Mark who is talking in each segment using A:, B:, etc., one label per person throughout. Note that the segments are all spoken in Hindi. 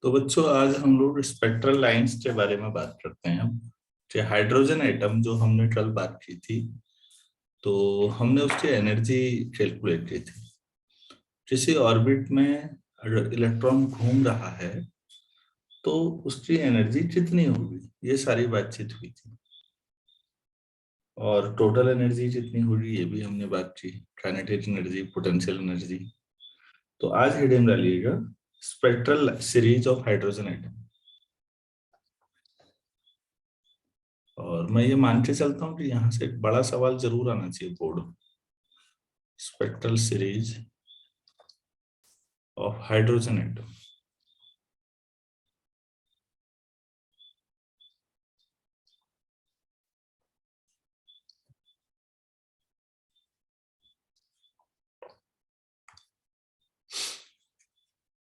A: तो बच्चों आज हम लोग स्पेक्ट्रल लाइंस के बारे में बात करते हैं। कि हाइड्रोजन एटम जो हमने कल बात की थी, तो हमने उसकी एनर्जी कैलकुलेट की थी। किसी ऑर्बिट में अगर इलेक्ट्रॉन घूम रहा है तो उसकी एनर्जी कितनी होगी, ये सारी बातचीत हुई थी। और टोटल एनर्जी कितनी होगी ये भी हमने बात की, काइनेटिक एनर्जी, पोटेंशियल एनर्जी। तो आज हेडिंग डालिएगा spectral series of hydrogen atom. और मैं ये मान के चलता हूँ कि यहाँ से एक बड़ा सवाल जरूर आना चाहिए board. Spectral series of hydrogen atom.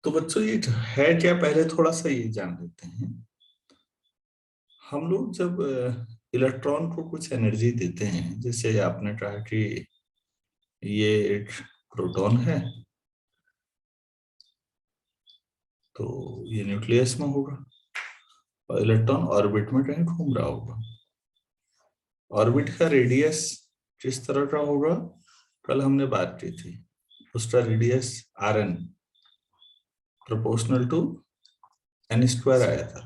A: तो बच्चों ये है क्या, पहले थोड़ा सा ये जान लेते हैं। हम लोग जब इलेक्ट्रॉन को कुछ एनर्जी देते हैं, जैसे आपने कहा कि ये एक प्रोटॉन है, तो ये न्यूक्लियस में होगा और इलेक्ट्रॉन ऑर्बिट में कहीं घूम रहा होगा। ऑर्बिट का रेडियस किस तरह का होगा, कल हमने बात की थी। उसका radius R N proportional to N square आया था।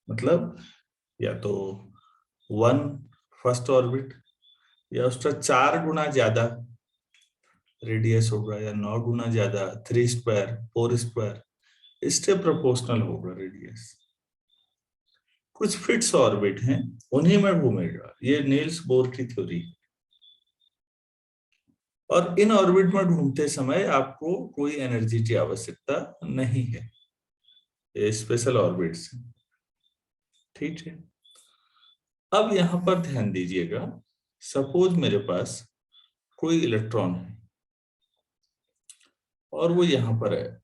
A: मतलब या तो 1 फर्स्ट ऑर्बिट या उसका 4 गुना ज्यादा रेडियस होगा, या 9 गुना ज्यादा, 3 स्क्वायर, 4 स्क्वायर, इससे प्रोपोर्शनल होगा रेडियस। कुछ फिट्स ऑर्बिट हैं, उन्हीं में घूमेगा। ये नील्स बोर की थ्योरी। और इन ऑर्बिट में घूमते समय आपको कोई एनर्जी की आवश्यकता नहीं है, ये स्पेशल ऑर्बिट्स। ठीक है, अब यहां पर ध्यान दीजिएगा। सपोज मेरे पास कोई इलेक्ट्रॉन है और वो यहां पर है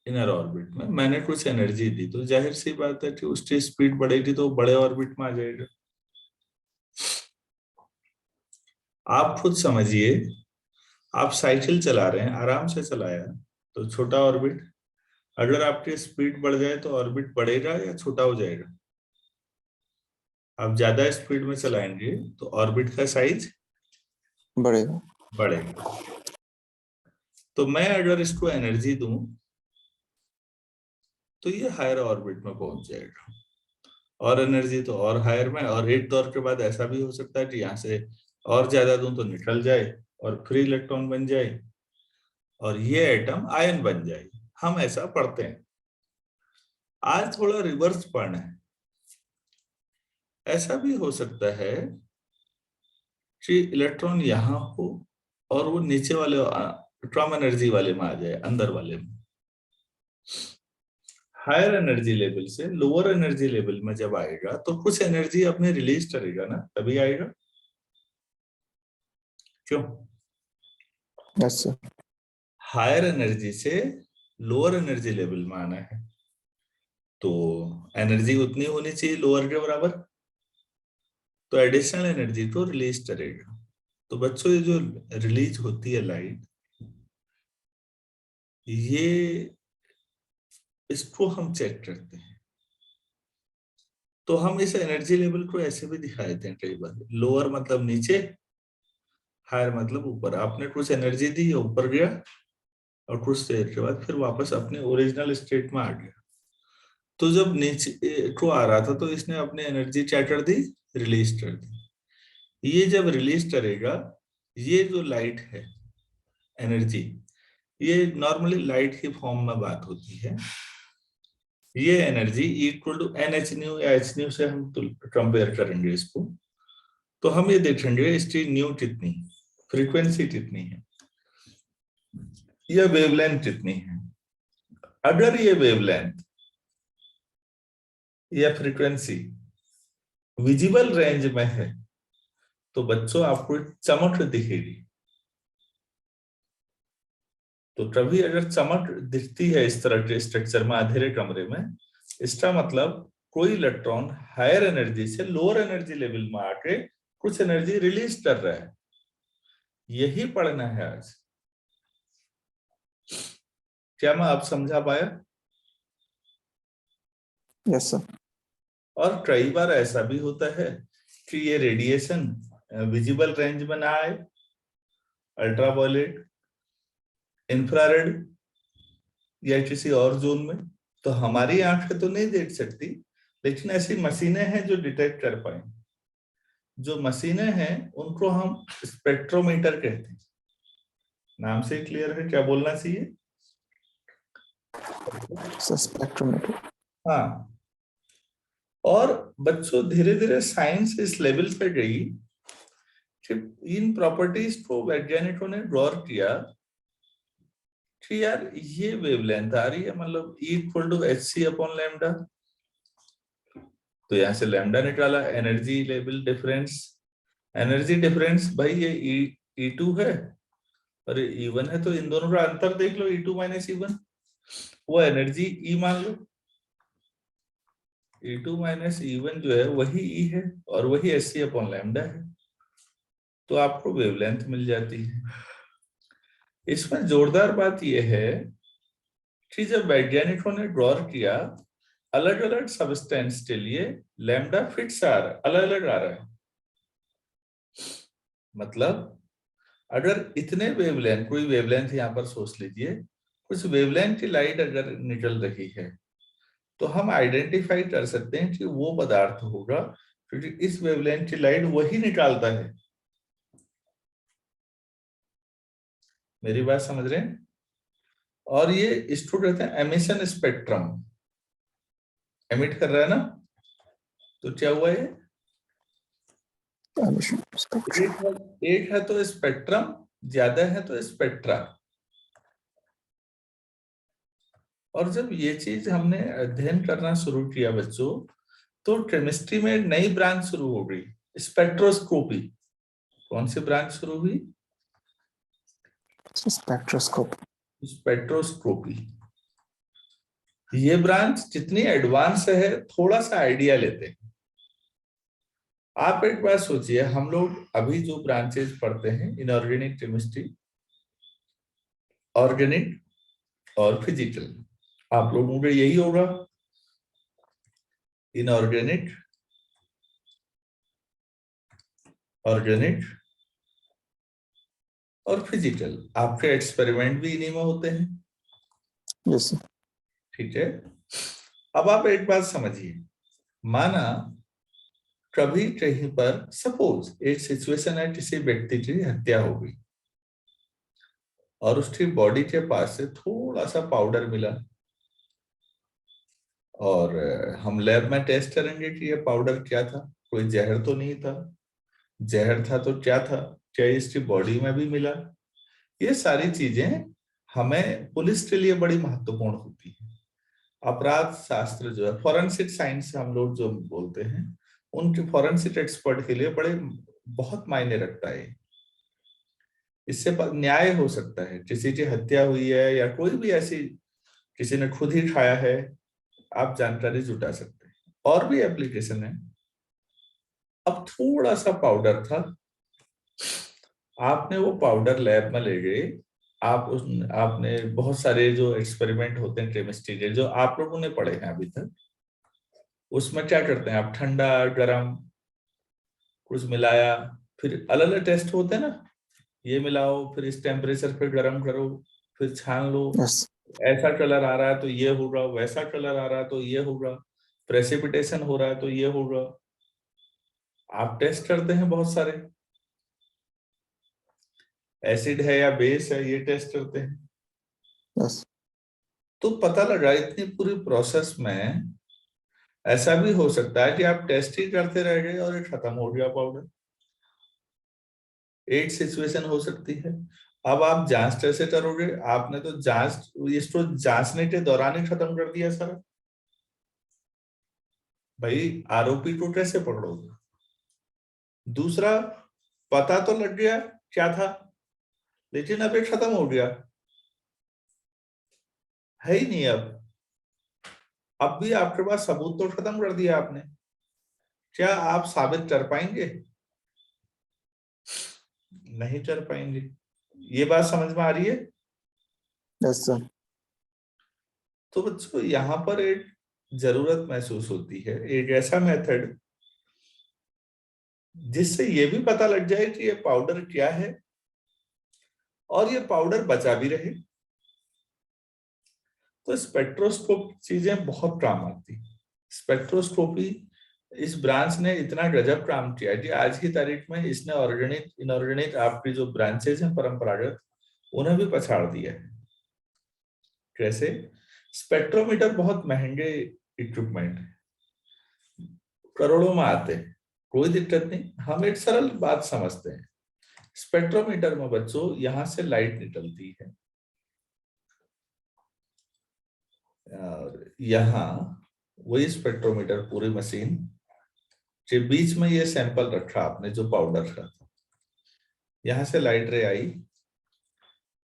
A: इनर ऑर्बिट में। मैंने कुछ एनर्जी दी, तो जाहिर सी बात है कि उसकी स्पीड बढ़ेगी तो बड़े ऑर्बिट में आ जाएगा। आप खुद समझिए, आप साइकिल चला रहे हैं, आराम से चलाया तो छोटा ऑर्बिट, अगर आपकी स्पीड बढ़ जाए तो ऑर्बिट बढ़ेगा या छोटा हो जाएगा? आप ज्यादा स्पीड में चलाएंगे तो ऑर्बिट का साइज
B: बढ़ेगा।
A: बढ़ेगा। तो मैं अगर इसको एनर्जी दूं तो ये हायर ऑर्बिट में पहुंच जाएगा, और एनर्जी तो और हायर में। और एक दौर के बाद ऐसा भी हो सकता है कि यहाँ से और ज्यादा दूं तो निकल जाए और फ्री इलेक्ट्रॉन बन जाए और ये एटम आयन बन जाए। हम ऐसा पढ़ते हैं। आज थोड़ा रिवर्स पढ़ना है। ऐसा भी हो सकता है कि इलेक्ट्रॉन यहाँ हो और वो नीचे वाले कम एनर्जी वाले में आ जाए, अंदर वाले में। हायर एनर्जी लेवल से लोअर एनर्जी लेवल में जब आएगा तो कुछ एनर्जी अपने रिलीज करेगा ना, तभी आएगा। क्यों?
B: Yes sir.
A: हायर एनर्जी से लोअर एनर्जी लेवल में आना है तो एनर्जी उतनी होनी चाहिए लोअर के बराबर, तो एडिशनल एनर्जी तो रिलीज करेगा। तो बच्चों ये जो रिलीज होती है लाइट, ये इसको हम चेक करते हैं। तो हम इस एनर्जी लेवल को ऐसे भी दिखा देते हैं कई बार। लोअर मतलब नीचे, हायर मतलब ऊपर। आपने कुछ एनर्जी दी, ऊपर गया और कुछ देर के बाद फिर वापस अपने ओरिजिनल स्टेट में आ गया। तो जब नीचे को आ रहा था तो इसने अपनी एनर्जी क्या कर दी, रिलीज कर दी। ये जब रिलीज करेगा, ये जो लाइट है एनर्जी, ये नॉर्मली लाइट की फॉर्म में बात होती है। ये energy equal to N H nu या एच न्यू से हम कंपेयर करेंगे इसको। तो हम ये देखेंगे इसकी न्यू कितनी, फ्रीक्वेंसी कितनी है, या वेवलेंथ कितनी है। अगर ये वेवलेंथ या फ्रीक्वेंसी विजिबल रेंज में है तो बच्चों आपको चमक दिखेगी। तो कभी अगर चमक दिखती है इस तरह के स्ट्रक्चर में अंधेरे कमरे में, इसका मतलब कोई इलेक्ट्रॉन हायर एनर्जी से लोअर एनर्जी लेवल में आके कुछ एनर्जी रिलीज कर रहा है। यही पढ़ना है आज। क्या मैं आप समझा पाया?
B: Yes, sir.
A: और कई बार ऐसा भी होता है कि ये रेडिएशन विजिबल रेंज में ना आए, अल्ट्रावायलेट, इंफ्रारेड या किसी और जोन में, तो हमारी आंखें तो नहीं देख सकती, लेकिन ऐसी मशीनें हैं जो डिटेक्ट कर पाए। जो मशीनें हैं उनको हम स्पेक्ट्रोमीटर कहते हैं। नाम से क्लियर है, क्या बोलना चाहिए?
B: So spectrometer.
A: हाँ। और बच्चों धीरे धीरे साइंस इस लेवल पे गई कि इन प्रॉपर्टीज को वैज्ञानिकों ने गौर किया कि यार ये वेवलेंथ आ रही है, मतलब E equal to hc upon lambda, तो यहाँ से लैम्डा निकाला, energy level difference. Energy difference भाई ये E2 है और ये E1 है, तो इन दोनों का अंतर देख लो, E2 माइनस E1, वो एनर्जी E मान लो। E2 माइनस E1 जो है वही E है और वही hc अपॉन लैम्डा है, तो आपको वेवलेंथ मिल जाती है। इसमें जोरदार बात यह है कि जब वैज्ञानिकों ने गौर किया, अलग अलग सब्सटेंस के लिए लैम्डा फिक्स आ रहा है, अलग अलग आ रहा है। मतलब अगर इतने वेवलेंथ, कोई वेवलेंथ यहाँ पर सोच लीजिए, कुछ वेवलेंथ की लाइट अगर निकल रही है, तो हम आइडेंटिफाई कर सकते हैं कि वो पदार्थ होगा, क्योंकि इस वेवलेंथ की लाइट वही निकालता है। मेरी बात समझ रहे हैं? और ये इसको कहते हैं एमिशन स्पेक्ट्रम। एमिट कर रहा है ना, तो क्या हुआ ये?
B: Emission spectrum.
A: एक है तो स्पेक्ट्रम, ज्यादा है तो स्पेक्ट्रा। और जब ये चीज हमने अध्ययन करना शुरू किया बच्चों, तो केमिस्ट्री में एक नई ब्रांच शुरू हो गई, स्पेक्ट्रोस्कोपी। कौन सी ब्रांच शुरू हुई?
B: So spectroscope.
A: स्पेक्ट्रोस्कोपी। ये ब्रांच जितनी एडवांस है, थोड़ा सा आइडिया लेते हैं। आप एक बार सोचिए, हम लोग अभी जो ब्रांचेस पढ़ते हैं, इनऑर्गेनिक केमिस्ट्री, ऑर्गेनिक और फिजिकल, आप लोगों का यही होगा। इनऑर्गेनिक, ऑर्गेनिक और फिजिकल, आपके एक्सपेरिमेंट भी इन्हीं में होते हैं।
B: Yes, sir.
A: ठीक है। अब आप एक बात समझिए, माना कभी कहीं पर सपोज एक सिचुएशन है, किसी व्यक्ति की हत्या हो गई और उसकी बॉडी के पास से थोड़ा सा पाउडर मिला, और हम लैब में टेस्ट करेंगे कि ये पाउडर क्या था। कोई जहर तो नहीं था, जहर था तो क्या था, क्या इसकी बॉडी में भी मिला। ये सारी चीजें हमें पुलिस के लिए बड़ी महत्वपूर्ण होती है। अपराध शास्त्र जो है, फॉरेंसिक साइंस हम लोग जो बोलते हैं, उनके फॉरेंसिक एक्सपर्ट के लिए बड़े बहुत मायने रखता है। इससे न्याय हो सकता है, किसी की हत्या हुई है या कोई भी ऐसी, किसी ने खुद ही खाया है, आप जानकारी जुटा सकते हैं। और भी एप्लीकेशन है। अब थोड़ा सा पाउडर था, आपने वो पाउडर लैब में ले गए, आपने बहुत सारे जो एक्सपेरिमेंट होते हैं केमिस्ट्री के, जो आप लोगों ने पढ़े हैं अभी तक, उसमें क्या करते हैं आप, ठंडा गर्म कुछ मिलाया, फिर अलग अलग टेस्ट होते हैं ना, ये मिलाओ, फिर इस टेम्परेचर पे गर्म करो, फिर छान लो,
B: Yes.
A: ऐसा कलर आ रहा है तो ये होगा, वैसा कलर आ रहा है तो ये होगा, प्रेसिपिटेशन हो रहा है तो ये होगा। आप टेस्ट करते हैं बहुत सारे, एसिड है या बेस है, ये टेस्ट करते हैं।
B: Yes.
A: तो पता लगा इतनी पूरी प्रोसेस में ऐसा भी हो सकता है कि आप टेस्ट ही करते रह गए और ये खत्म हो गया पाउडर। एक सिचुएशन हो सकती है। अब आप जांच कैसे करोगे? आपने तो जांच, इसको जांचने के दौरान ही खत्म कर दिया सारा। भाई आरोपी को कैसे पकड़ोगे? दूसरा, पता तो लग गया क्या था, लेकिन अब ये खत्म हो गया, है ही नहीं अब भी आपके पास सबूत तो खत्म कर दिया आपने, क्या आप साबित कर पाएंगे? नहीं कर पाएंगे। ये बात समझ में आ रही है?
B: Yes, sir.
A: तो बच्चों यहाँ पर एक जरूरत महसूस होती है एक ऐसा मेथड जिससे ये भी पता लग जाए कि ये पाउडर क्या है और ये पाउडर बचा भी रहे। तो स्पेक्ट्रोस्कोप चीजें बहुत काम आती। स्पेक्ट्रोस्कोपी इस ब्रांच ने इतना गजब काम किया कि आज की तारीख में इसने ऑर्गेनिक इनऑर्गेनिक आपकी जो ब्रांचेज हैं परंपरागत उन्हें भी पछाड़ दिया है। कैसे? स्पेक्ट्रोमीटर बहुत महंगे इक्विपमेंट है, करोड़ों में आते हैं, कोई दिक्कत नहीं। हम एक सरल बात समझते हैं। स्पेक्ट्रोमीटर में बच्चों यहां से लाइट निकलती है और यहाँ वही स्पेक्ट्रोमीटर पूरी मशीन के बीच में ये सैंपल रखा आपने जो पाउडर का था, यहां से लाइट रे आई,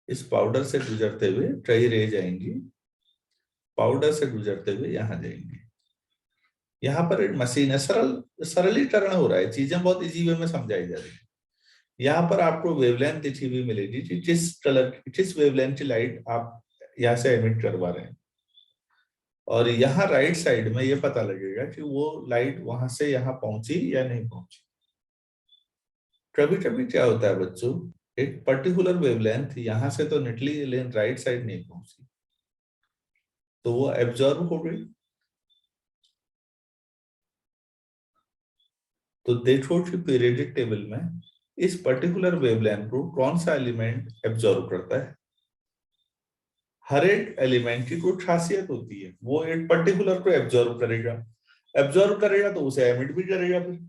A: इस पाउडर से गुजरते हुए कई रे जाएंगी, पाउडर से गुजरते हुए यहां जाएंगी। यहाँ पर एक मशीन है, सरलीकरण हो रहा है, चीजें बहुत इजी वे में समझाई जा रही है। यहाँ पर आपको वेवलेंथ दिखी हुई मिलेगी कि किस वेवलेंथ की लाइट आप यहाँ से एमिट करवा रहे हैं, और यहाँ राइट साइड में ये पता लगेगा कि वो लाइट वहां से यहाँ पहुंची या नहीं पहुंची। कभी कभी क्या होता है बच्चों, एक पर्टिकुलर वेवलेंथ यहां से तो निकली लेकिन राइट साइड नहीं पहुंची, तो वो एब्जॉर्ब हो गई। तो देखो कि पीरियडिक टेबल में इस पर्टिकुलर वेवलेंथ को कौन सा एलिमेंट एब्जॉर्ब करता है। हर एक एलिमेंट की कोई खासियत होती है, वो एक पर्टिकुलर को एब्जॉर्ब करेगा तो उसे एमिट भी करेगा। फिर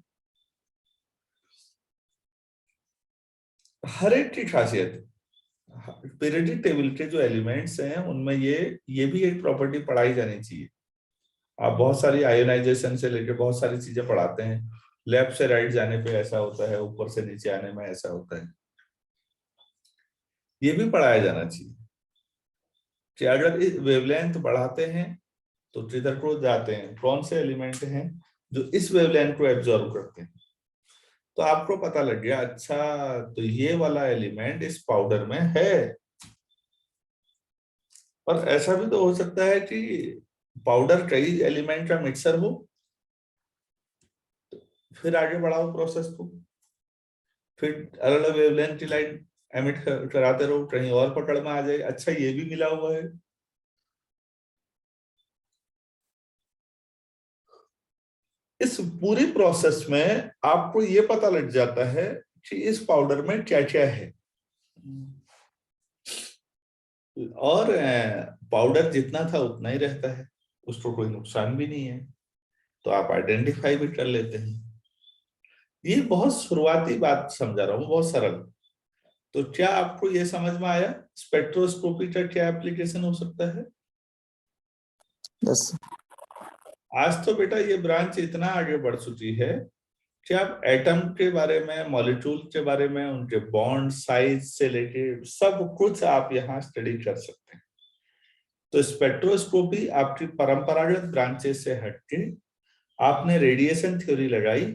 A: हर एक की खासियत, पीरियडिक टेबल के जो एलिमेंट्स हैं उनमें ये भी एक प्रॉपर्टी पढ़ाई जानी चाहिए। आप बहुत सारी आयोनाइजेशन से लेकर बहुत सारी चीजें पढ़ाते हैं, लेफ्ट से राइट जाने पे ऐसा होता है, ऊपर से नीचे आने में ऐसा होता है, ये भी पढ़ाया जाना चाहिए कि अगर इस वेवलेंथ बढ़ाते हैं तो किधर को जाते हैं, कौन से एलिमेंट हैं जो इस वेवलेंथ को एब्जॉर्ब करते हैं। तो आपको पता लग गया, अच्छा तो ये वाला एलिमेंट इस पाउडर में है। और ऐसा भी तो हो सकता है कि पाउडर कई एलिमेंट का मिक्सर हो। फिर आगे बढ़ाओ प्रोसेस को, फिर अलग अलग वेवलेंथ की लाइट एमिट कराते रहो, कहीं और पकड़ में आ जाए, अच्छा ये भी मिला हुआ है। इस पूरी प्रोसेस में आपको ये पता लग जाता है कि इस पाउडर में क्या क्या है, और पाउडर जितना था उतना ही रहता है, उसको कोई नुकसान भी नहीं है, तो आप आइडेंटिफाई भी कर लेते हैं। ये बहुत शुरुआती बात समझा रहा हूँ, बहुत सरल। तो क्या आपको ये समझ में आया स्पेक्ट्रोस्कोपी का क्या एप्लीकेशन हो सकता है?
B: Yes.
A: आज तो बेटा ये ब्रांच इतना आगे बढ़ चुकी है कि आप एटम के बारे में, मॉलिक्यूल के बारे में, उनके बॉन्ड साइज से लेके सब कुछ आप यहाँ स्टडी कर सकते हैं। तो स्पेक्ट्रोस्कोपी आपकी परंपरागत ब्रांचेस से हटके आपने रेडिएशन थ्योरी लगाई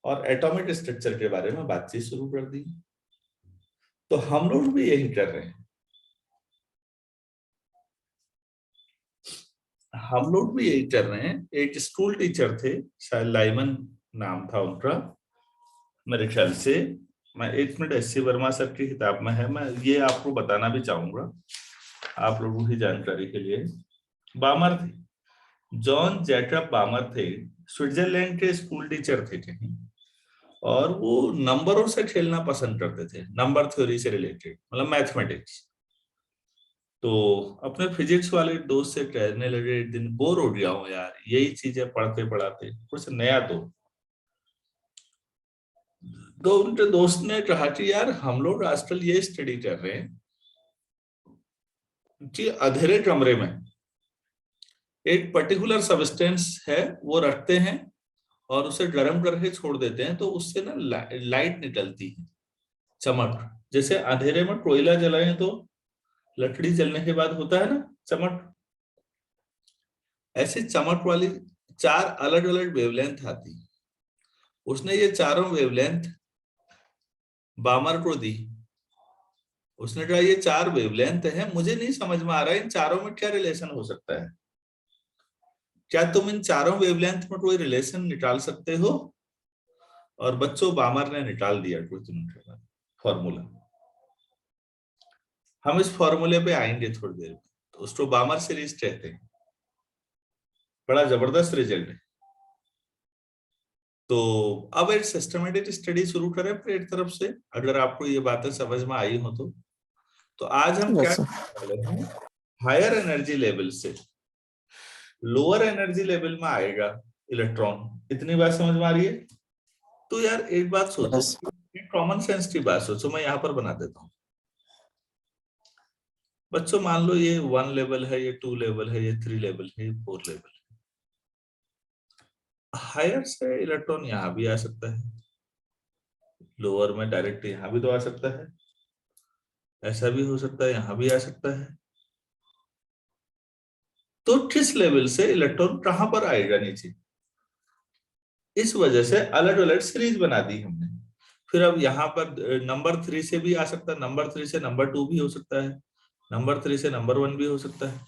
A: और एटॉमिक स्ट्रक्चर के बारे में बातचीत शुरू कर दी। तो हम लोग भी यही कर रहे हैं। हम लोग भी यही कर रहे हैं। एक स्कूल टीचर थे, शायद लाइमन नाम था उनका मेरे ख्याल से, मैं 1 minute S C Verma sir की किताब में है, मैं ये आपको बताना भी चाहूंगा आप लोगों की जानकारी के लिए। बामर थे, जॉन जैकब बामर थे, स्विट्जरलैंड के स्कूल टीचर थे कहीं, और वो नंबरों से खेलना पसंद करते थे, नंबर थ्योरी से रिलेटेड, मतलब मैथमेटिक्स। तो अपने फिजिक्स वाले दोस्त से कहने लगे, एक दिन बोर हो गया हूँ यार यही चीजें पढ़ते पढ़ाते, कुछ नया दो। तो उनके दोस्त ने कहा कि यार हम लोग आजकल ये स्टडी कर रहे हैं कि अंधेरे कमरे में एक पर्टिकुलर सब्सटेंस है, वो रखते हैं और उसे गर्म करके छोड़ देते हैं, तो उससे ना लाइट निकलती है, चमक। जैसे अंधेरे में कोयला जलाएं तो लकड़ी जलने के बाद होता है ना चमक, ऐसे चमक वाली 4 अलग अलग वेवलेंथ आती। उसने ये चारों वेवलेंथ बामर को दी। उसने कहा ये 4 वेवलेंथ है, मुझे नहीं समझ में आ रहा है इन चारों में क्या रिलेशन हो सकता है। क्या तुम इन चारों वेवलेंथ में कोई रिलेशन निकाल सकते हो? और बच्चों बामर ने निकाल दिया कुछ दिनों के बाद फॉर्मूला। हम इस फॉर्मूले पे आएंगे थोड़ी देर में। तो उसको बामर सीरीज कहते हैं। बड़ा जबरदस्त रिजल्ट है। तो अब एक सिस्टमेटिक स्टडी शुरू करें अपनी एक तरफ से, अगर आपको ये बातें समझ में आई हो तो आज हम क्या
B: Yes, sir.
A: करने वाले हैं, हायर एनर्जी लेवल से लोअर एनर्जी लेवल में आएगा इलेक्ट्रॉन। इतनी बात समझ में आ रही है? तो यार एक बात सोचो,
B: Yes.
A: कॉमन सेंस की बात सोचो, मैं यहाँ पर बना देता हूँ। बच्चों मान लो ये 1 लेवल है, ये 2 लेवल है, ये 3 लेवल है, ये 4 लेवल है। हायर से इलेक्ट्रॉन यहाँ भी आ सकता है, लोअर में डायरेक्ट यहाँ भी तो आ सकता है, ऐसा भी हो सकता है, यहाँ भी आ सकता है। तो किस लेवल से इलेक्ट्रॉन कहां पर आएगा नीचे? इस वजह से अलग अलग सीरीज बना दी हमने। फिर अब यहाँ पर नंबर 3 से भी आ सकता है, नंबर 3 से नंबर 2 भी हो सकता है, नंबर 3 से नंबर 1 भी हो सकता है,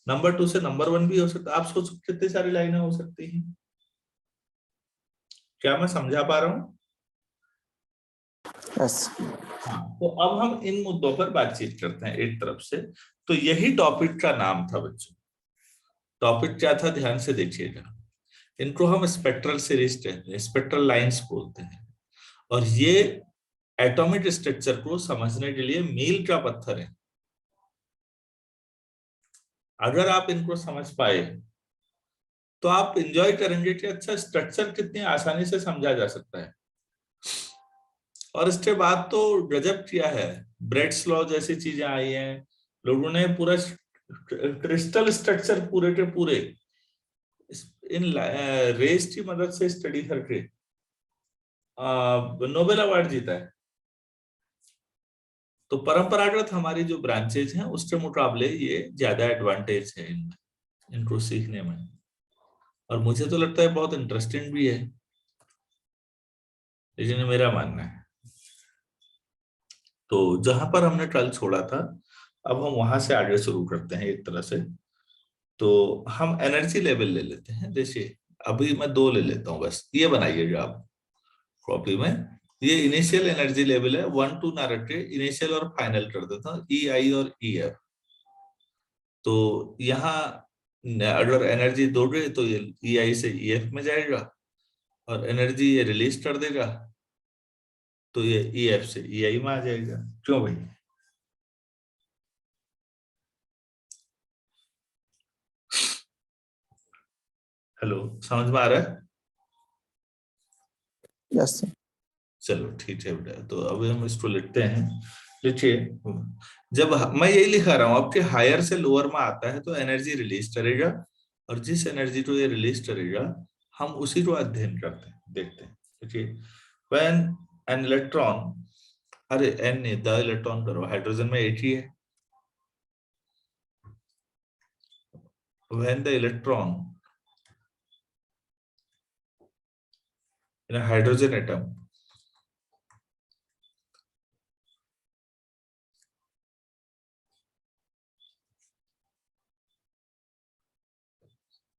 A: नंबर 2 से नंबर 1 भी हो सकता है। आप सोचो कितनी सारी लाइनें हो सकती हैं। क्या मैं समझा पा रहा हूँ?
B: Yes.
A: हाँ, तो अब हम इन मुद्दों पर बातचीत करते हैं एक तरफ से। तो यही टॉपिक का नाम था बच्चों। टॉपिक क्या था, ध्यान से देखिएगा। इनको हम स्पेक्ट्रल सीरीज कहते हैं, स्पेक्ट्रल लाइंस बोलते हैं। और ये एटॉमिक स्ट्रक्चर को समझने के लिए मील का पत्थर है। अगर आप इनको समझ पाए तो आप इंजॉय करेंगे कि अच्छा स्ट्रक्चर कितनी आसानी से समझा जा सकता है। और इसके बाद तो गजब किया है, ब्रेड्स लॉ जैसी चीजें आई हैं। लोगों ने पूरा क्रिस्टल स्ट्रक्चर पूरे के पूरे इन रेस की मदद से स्टडी करके नोबेल अवार्ड जीता है। तो परंपरागत हमारी जो ब्रांचेज हैं उसके मुकाबले ये ज्यादा एडवांटेज है इनमें, इनको सीखने में। और मुझे तो लगता है बहुत इंटरेस्टिंग भी है, लेकिन मेरा मानना है। तो जहां पर हमने कल छोड़ा था, अब हम वहां से आगे शुरू करते हैं एक तरह से। तो हम एनर्जी लेवल ले लेते हैं। देखिए अभी मैं 2 ले लेता हूँ, बस ये बनाइएगा आप कॉपी में। ये इनिशियल एनर्जी लेवल है, 1 2 ना रख के इनिशियल और फाइनल कर देता हूँ, ई आई और ई एफ। तो यहाँ अगर एनर्जी दोगे तो ये ई आई से ई एफ में जाएगा, और एनर्जी ये रिलीज कर देगा तो ये ई एफ से ई आई में आ जाएगा। क्यों भाई? हेलो, समझ में आ रहा है?
B: Yes, sir.
A: चलो ठीक है बेटा, तो अभी हम इसको लिखते हैं। लिखिए, जब मैं यही लिखा रहा हूं आपके हायर से लोअर में आता है तो एनर्जी रिलीज करेगा, और जिस एनर्जी को ये रिलीज करेगा हम उसी को अध्ययन करते हैं, देखते हैं। देखिए, व्हेन एन इलेक्ट्रॉन, अरे एन नहीं, द इलेक्ट्रॉन करो, हाइड्रोजन में एक ही है। When the electron in a hydrogen atom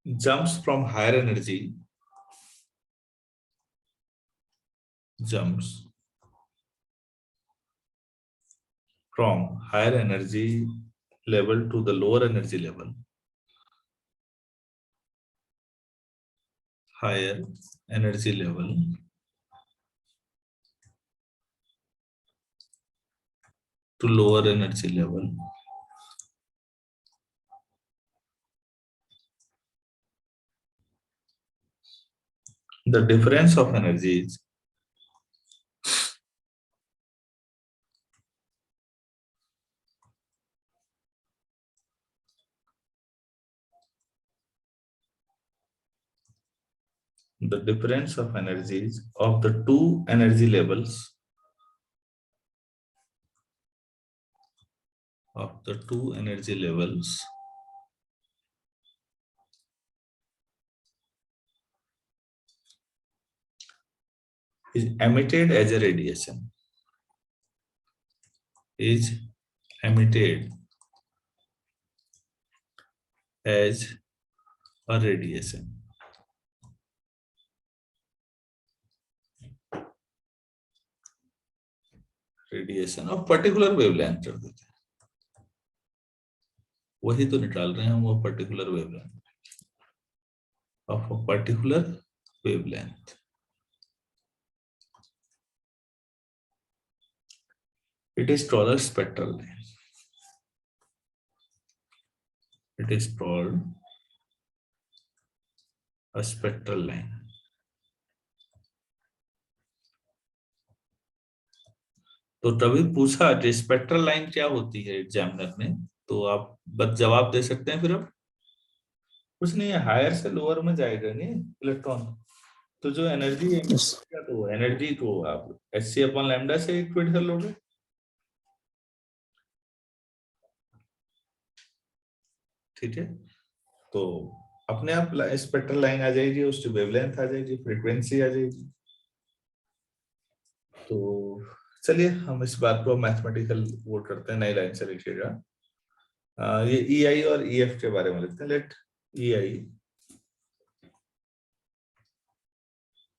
A: jumps from higher energy, jumps from higher energy level to the lower energy level, higher energy level to lower energy level. The difference of energies the difference of energies of the two energy levels is emitted as a radiation, is emitted as और रेडिएशन। रेडिएशन और पर्टिकुलर वेवलेंथ कर देते हैं, वही तो निकाल रहे हैं हम, वो particular wavelength of a particular wavelength. It is called a spectral line. It is called a spectral line. तो तभी पूछा कि स्पेक्ट्रल लाइन क्या होती है एग्जामिनर ने, तो आप बस जवाब दे सकते हैं। फिर अब कुछ नहीं है, हायर से लोअर में जाएगा नहीं इलेक्ट्रॉन, तो जो एनर्जी
B: Yes.
A: तो एनर्जी को आप hc/λ से इक्वेट कर लोगे। ठीक है, तो अपने आप स्पेक्ट्रल लाइन आ जाएगी, उसकी वेवलेंथ आ जाएगी, फ्रीक्वेंसी आ जाएगी। तो चलिए हम इस बात को मैथमेटिकल वो करते हैं, नई लाइन से लिखिएगा। ये EI और EF के बारे में लिखते हैं। लेट EI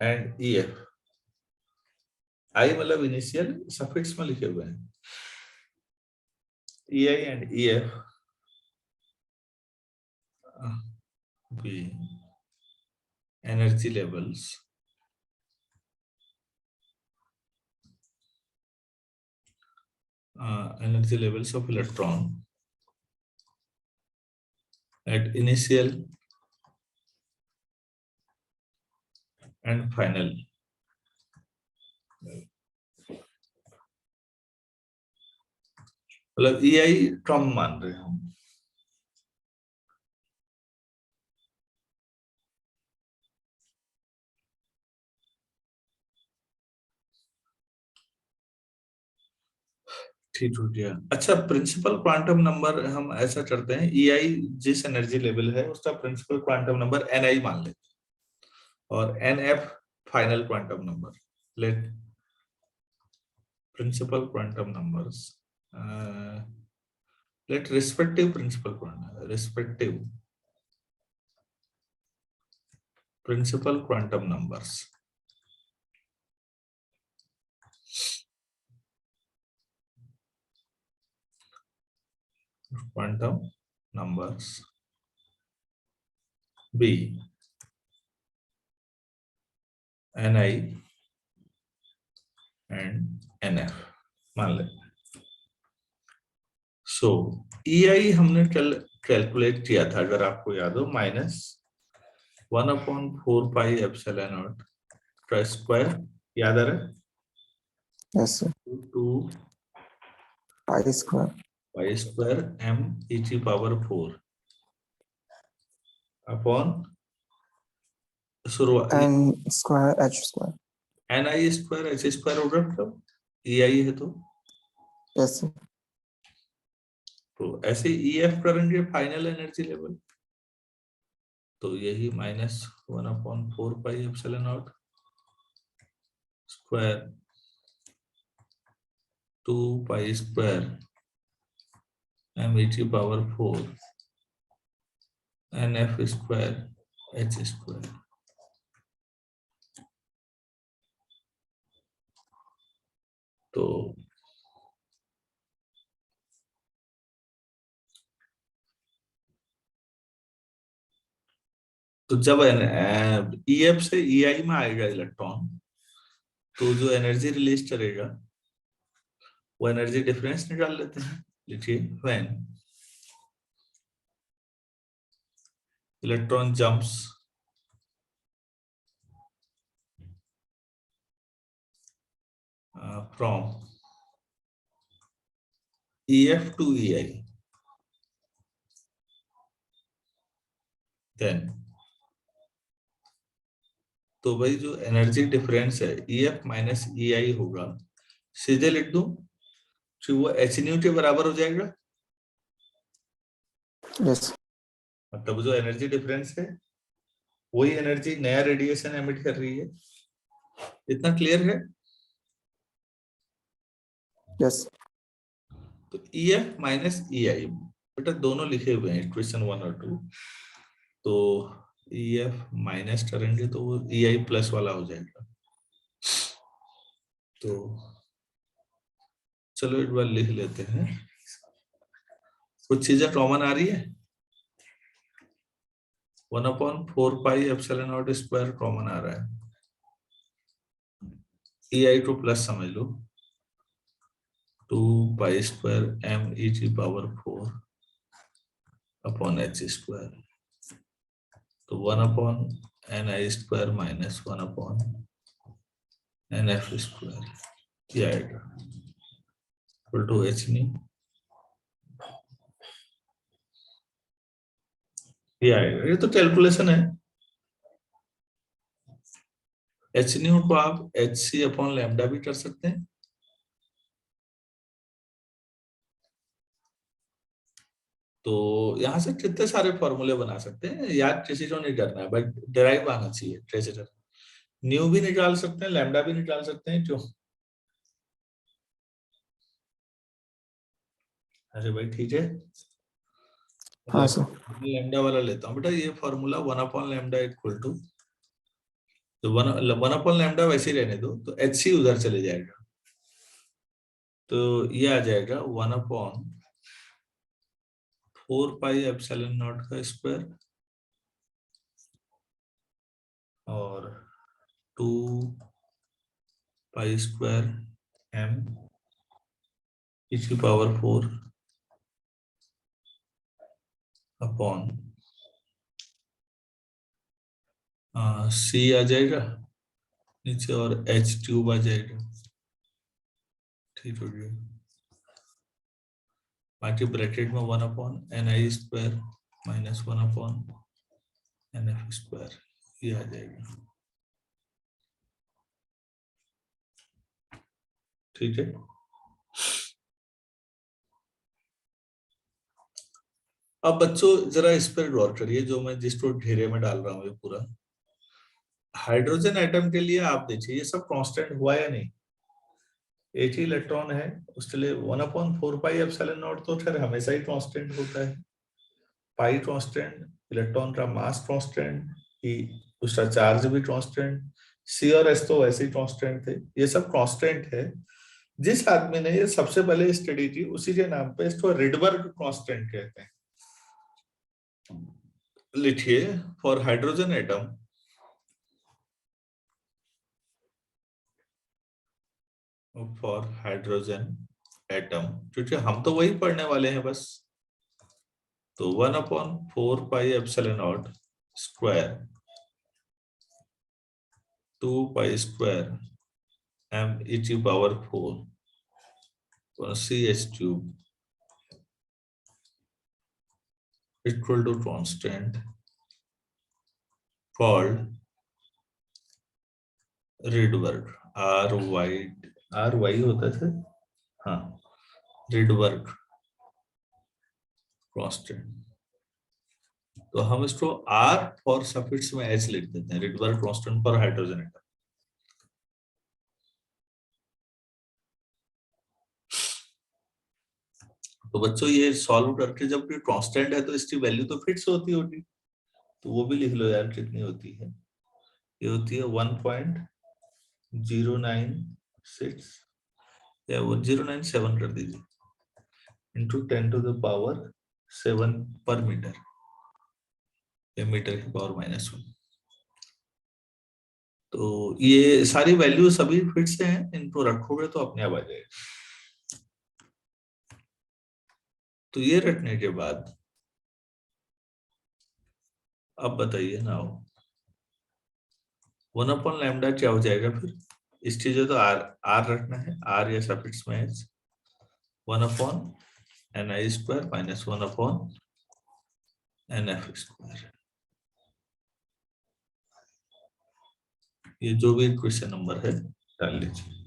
A: एंड EF, आई मतलब इनिशियल सफिक्स में लिखे हुए हैं, EI and EF be energy levels of electron at initial and final मतलब EI टर्म मान रहे हैं हम। ठीक हो गया। अच्छा, प्रिंसिपल क्वांटम नंबर हम ऐसा करते हैं, EI जिस एनर्जी लेवल है उसका प्रिंसिपल क्वांटम नंबर NI मान लेते हैं, और NF final quantum number. Let principal quantum numbers, let respective principal quantum numbers B NI and NF मान ले। सो EI हमने कल कैलकुलेट किया था, अगर आपको याद हो, -1/4πε0 का स्क्वायर, याद आ रहा है?
B: Yes, sir.
A: 2
B: Pi square.
A: पाई स्क्वायर m⁴ अपॉन शुरुआत
B: N square H square.
A: NI square H square होगा, मतलब EI है
B: Yes, sir.
A: तो ऐसे EF करेंगे फाइनल एनर्जी लेवल, तो यही -1/4πε0 square 2 pi square m⁴ NF square H square. तो जब EF से EI में आएगा इलेक्ट्रॉन, तो जो एनर्जी रिलीज करेगा वो एनर्जी डिफरेंस निकाल लेते हैं। लिखिए, when electron jumps from EF to EI, then तो भाई जो एनर्जी डिफरेंस है EF माइनस EI होगा, सीधे लिख दूं कि वो hν के बराबर हो जाएगा।
B: Yes.
A: मतलब जो एनर्जी डिफरेंस है वही एनर्जी नया रेडिएशन एमिट कर रही है। इतना क्लियर है?
B: Yes.
A: तो EF माइनस EI बेटा दोनों लिखे हुए हैं इक्वेशन 1 और 2, तो EF माइनस करेंगे तो वो EI प्लस वाला हो जाएगा। तो चलो एक बार लिख लेते हैं। कुछ चीजें कॉमन आ रही है। 1/4πε0 स्क्वायर कॉमन आ रहा है। EI को प्लस समझ लो, 2π² m(e⁴ h²। तो 1/ni² माइनस 1/nf², ये आएगा इक्वल टू h⁻। ये आएगा, ये तो कैलकुलेशन है। h⁻ को आप hc/λ भी कर सकते हैं। तो यहाँ से कितने सारे फॉर्मूले बना सकते हैं, याद किसी को नहीं करना है, बट डिराइव आना चाहिए। ट्रेजर न्यू भी निकाल सकते हैं, लैम्डा भी निकाल सकते हैं। क्यों? अरे भाई ठीक है,
B: हाँ सर।
A: लैम्डा वाला लेता हूँ बेटा। ये फॉर्मूला 1/λ इक्वल टू, तो 1/λ वैसे ही रहने दो, तो HC उधर चले जाएगा। तो ये आ जाएगा 1/4πε0² और 2π² m(e⁴ C आ जाएगा नीचे और h³ आ जाएगा। ठीक हो गया। बाकी ब्रैकेट में 1/ni² माइनस 1/nf², ये आ जाएगा। ठीक है। अब बच्चों जरा इस पर गौर करिए, जो मैं जिसको घेरे में डाल रहा हूँ ये पूरा। हाइड्रोजन एटम के लिए आप देखिए ये सब कांस्टेंट हुआ या नहीं। एक ही इलेक्ट्रॉन है, उसके लिए 1/4πε0 तो खैर हमेशा ही कांस्टेंट होता है। पाई कांस्टेंट, इलेक्ट्रॉन का मास कांस्टेंट, उसका चार्ज भी कांस्टेंट, C और S तो वैसे ही कांस्टेंट थे। ये सब कांस्टेंट है। जिस आदमी ने ये सबसे पहले स्टडी की उसी के नाम पे इसको रिडबर्ग कांस्टेंट कहते हैं। लिखिए, फॉर हाइड्रोजन एटम क्योंकि हम तो वही पढ़ने वाले हैं बस। तो 1/4πε0² 2π² m(e⁴ CH³ equal to constant called Rydberg, RY होता था। हाँ, Rydberg कांस्टेंट। तो हम इसको R फॉर सफिक्स में H लिख देते हैं, Rydberg constant for hydrogen atom. तो बच्चों ये सॉल्व करके जब ये कांस्टेंट है तो इसकी वैल्यू तो फिक्स होती होगी। तो वो भी लिख लो यार, कितनी होती है। ये होती है 1.096 या 097 कर दीजिए इंटू 10⁻⁷ पर मीटर, या मीटर की पावर -1। तो ये सारी वैल्यू सभी फिक्स हैं, इनको रखोगे तो अपने आप आ जाएगा। तो ये रखने के बाद अब बताइए ना, 1/λ क्या हो जाएगा फिर। इस चीज तो R रखना है, R या सफिक्स में H, 1/ni² माइनस 1/nf²। ये जो भी क्वेश्चन नंबर है डाल लीजिए।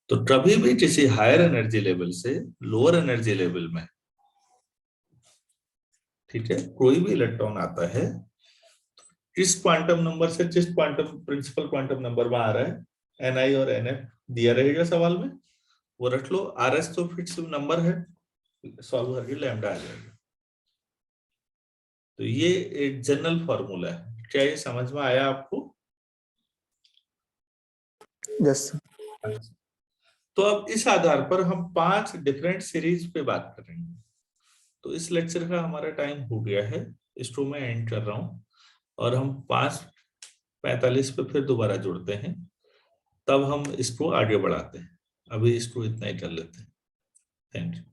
A: तो कभी भी किसी हायर एनर्जी लेवल से लोअर एनर्जी लेवल में, ठीक है, कोई भी इलेक्ट्रॉन आता है, किस क्वांटम नंबर से किस क्वांटम प्रिंसिपल क्वांटम नंबर में आ रहा है, Ni और Nf दिया रहेगा सवाल में, वो रख लो। Rs तो फिक्स नंबर है, सॉल्व करके लैम्डा आ जाएगा। तो ये एक जनरल फॉर्मूला है। क्या ये समझ में आया आपको?
B: Yes sir.
A: तो अब इस आधार पर हम 5 डिफरेंट सीरीज पे बात करेंगे। तो इस लेक्चर का हमारा टाइम हो गया है, इसको मैं एंड कर रहा हूं और हम 5:45 पे फिर दोबारा जुड़ते हैं, तब हम इसको आगे बढ़ाते हैं। अभी इसको इतना ही कर लेते हैं। Thank you.